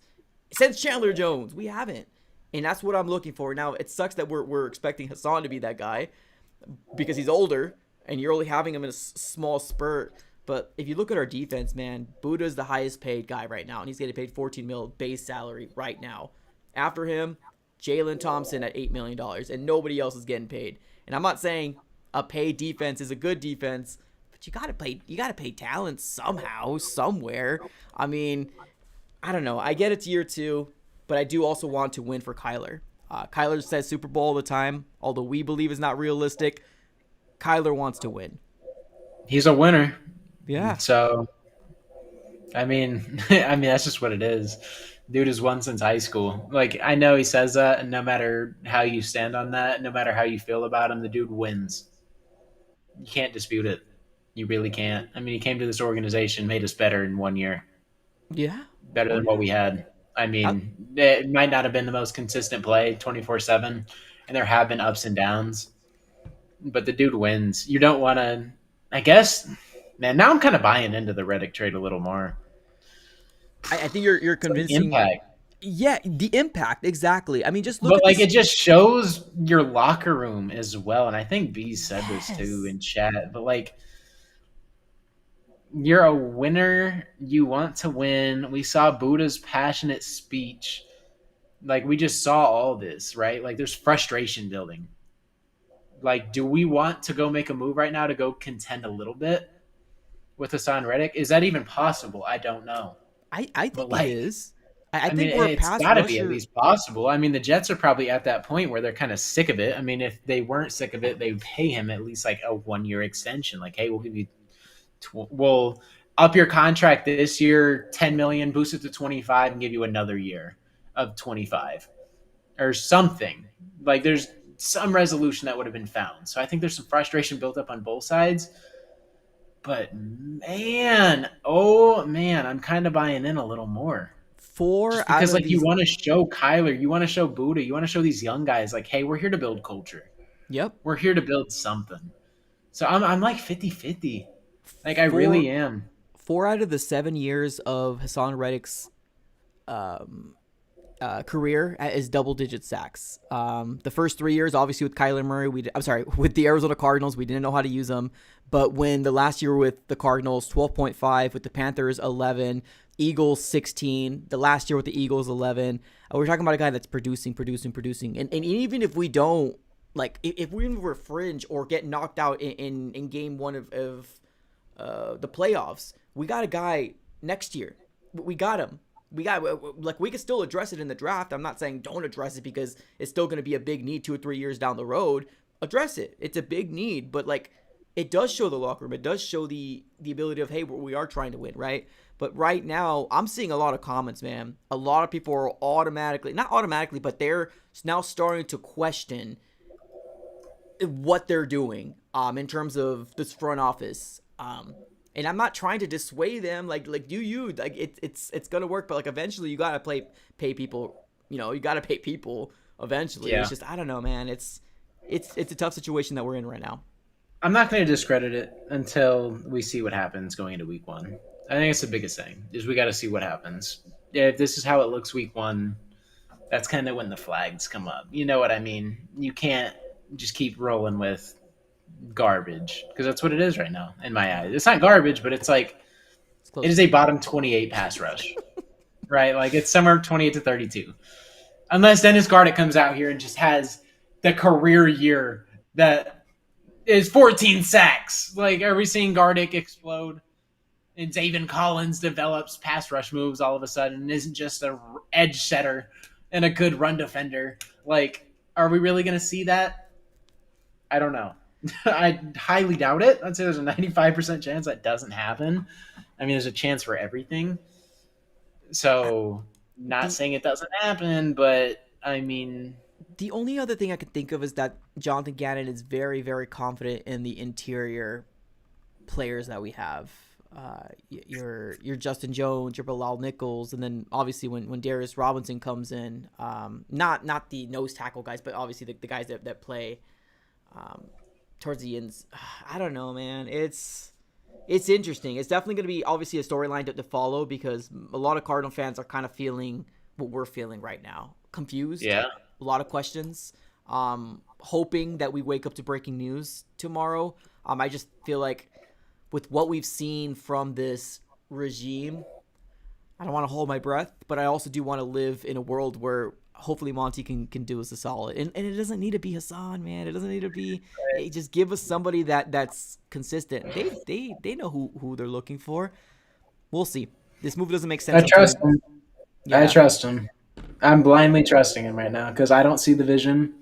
S3: Since Chandler Jones, we haven't. And that's what I'm looking for. Now, it sucks that we're expecting Hassan to be that guy because he's older and you're only having him in a small spurt. But if you look at our defense, man, Buddha's the highest paid guy right now, and he's getting paid $14 million base salary right now. After him, Jalen Thompson at $8 million, and nobody else is getting paid. And I'm not saying a paid defense is a good defense. but you gotta pay talent somehow, somewhere. I mean, I don't know. I get it's year 2, but I do also want to win for Kyler. Kyler says Super Bowl all the time, although we believe is not realistic. Kyler wants to win.
S4: He's a winner.
S3: Yeah.
S4: So, I mean, that's just what it is. Dude has won since high school. Like, I know he says that, and no matter how you stand on that, no matter how you feel about him, the dude wins. You can't dispute it. You really can't. I mean, he came to this organization, made us better in 1 year.
S3: Yeah.
S4: Better than what we had. I mean, it might not have been the most consistent play 24/7, and there have been ups and downs, but the dude wins. You don't want to, I guess, man, now I'm kind of buying into the Reddick trade a little more.
S3: I think you're convincing.
S4: Impact.
S3: Yeah, the impact, exactly. I mean, just look
S4: But
S3: at
S4: like
S3: this.
S4: it just shows your locker room as well. And I think B said this too in chat, but like you're a winner, you want to win. We saw Buddha's passionate speech. Like we just saw all this, right? Like there's frustration building. Like, do we want to go make a move right now to go contend a little bit with Hassan Reddick? Is that even possible? I don't know.
S3: I think
S4: like,
S3: it is. I
S4: mean,
S3: think we're
S4: it's
S3: past
S4: got to
S3: rusher.
S4: be at least possible. I mean, the Jets are probably at that point where they're kind of sick of it. I mean, if they weren't sick of it, they'd pay him at least like a 1-year extension. Like, hey, we'll give you, we'll up your contract this year, 10 million, boost it to 25, and give you another year of 25 or something. Like, there's some resolution that would have been found. So I think there's some frustration built up on both sides. But man, I'm kind of buying in a little more.
S3: Just
S4: because like you want to show Kyler, you want to show Buddha, you want to show these young guys like, hey, we're here to build culture.
S3: Yep.
S4: We're here to build something. So I'm like 50-50. Like I really am.
S3: 4 out of the 7 years of Hassan Reddick's career is double-digit sacks. The first 3 years, obviously with Kyler Murray, with the Arizona Cardinals, we didn't know how to use them. But when the last year with the Cardinals, 12.5, with the Panthers, 11, Eagles 16, the last year with the Eagles 11. We're talking about a guy that's producing. And even if we don't, like, if we were fringe or get knocked out in game 1 of the playoffs, we got a guy next year. We got him. We can still address it in the draft. I'm not saying don't address it because it's still going to be a big need 2 or 3 years down the road. Address it. It's a big need, but like it does show the locker room. It does show the ability of, hey, we are trying to win, right? But right now, I'm seeing a lot of comments, man. A lot of people are not automatically, but they're now starting to question what they're doing in terms of this front office. And I'm not trying to dissuade them, like do you like it's gonna work, but like eventually you gotta pay people. You gotta pay people eventually. Yeah. It's just I don't know, man. It's a tough situation that we're in right now.
S4: I'm not going to discredit it until we see what happens going into week 1. I think it's the biggest thing is we got to see what happens. If this is how it looks week 1, that's kind of when the flags come up. You know what I mean? You can't just keep rolling with garbage because that's what it is right now in my eyes. It's not garbage, but it's like it is a bottom 28 pass rush, right? Like it's somewhere 28 to 32. Unless Dennis Gardeck comes out here and just has the career year that is 14 sacks. Like, are we seeing Gardeck explode? And Zaven Collins develops pass rush moves all of a sudden and isn't just a edge setter and a good run defender. Like, are we really going to see that? I don't know. I highly doubt it. I'd say there's a 95% chance that doesn't happen. I mean, there's a chance for everything. So, not saying it doesn't happen, but I mean...
S3: The only other thing I can think of is that Jonathan Gannon is very, very confident in the interior players that we have. Your Justin Jones, your Bilal Nichols, and then obviously when Darius Robinson comes in, not the nose tackle guys, but obviously the guys that play towards the ends. I don't know, man. It's interesting. It's definitely going to be obviously a storyline to follow because a lot of Cardinal fans are kind of feeling what we're feeling right now. Confused.
S4: Yeah.
S3: A lot of questions. Hoping that we wake up to breaking news tomorrow. I just feel like with what we've seen from this regime, I don't want to hold my breath, but I also do want to live in a world where hopefully Monty can do us a solid. And it doesn't need to be Hassan, man. It doesn't need to be. Just give us somebody that's consistent. They know who they're looking for. We'll see. This move doesn't make sense.
S4: I trust him.
S3: Yeah.
S4: I trust him. I'm blindly trusting him right now because I don't see the vision.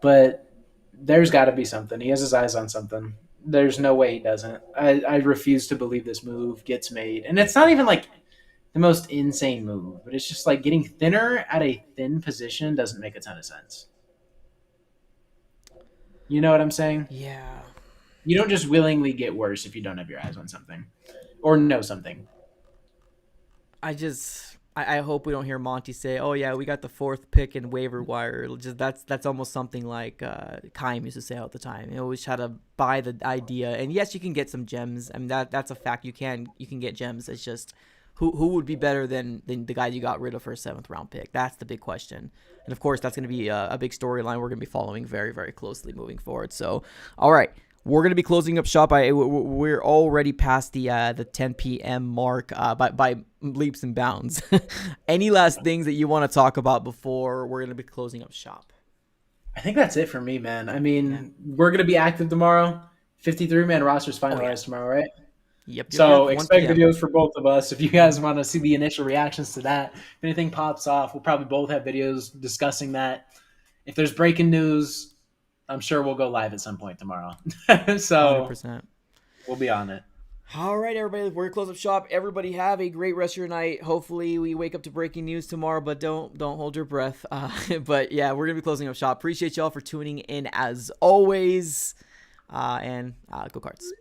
S4: But there's got to be something. He has his eyes on something. There's no way he doesn't. I refuse to believe this move gets made. And it's not even like the most insane move, but it's just like getting thinner at a thin position doesn't make a ton of sense. You know what I'm saying?
S3: Yeah.
S4: You don't just willingly get worse if you don't have your eyes on something or know something.
S3: I hope we don't hear Monty say, "Oh yeah, we got the 4th pick in waiver wire." It'll just that's almost something like Kaim used to say all the time. You always try to buy the idea, and yes, you can get some gems. I mean that's a fact. You can get gems. It's just who would be better than the guy you got rid of for a 7th round pick? That's the big question. And of course, that's going to be a big storyline we're going to be following very, very closely moving forward. So, all right. We're going to be closing up shop. We're already past the 10 p.m. mark by leaps and bounds. Any last things that you want to talk about before we're going to be closing up shop?
S4: I think that's it for me, man. I mean, we're going to be active tomorrow. 53-man roster's finalized tomorrow, right?
S3: Yep.
S4: So expect videos for both of us. If you guys want to see the initial reactions to that, if anything pops off, we'll probably both have videos discussing that. If there's breaking news, I'm sure we'll go live at some point tomorrow. So
S3: 100%.
S4: We'll be on it.
S3: All right, everybody. We're going to close up shop. Everybody have a great rest of your night. Hopefully we wake up to breaking news tomorrow, but don't hold your breath. But yeah, we're going to be closing up shop. Appreciate y'all for tuning in as always. And go Cards.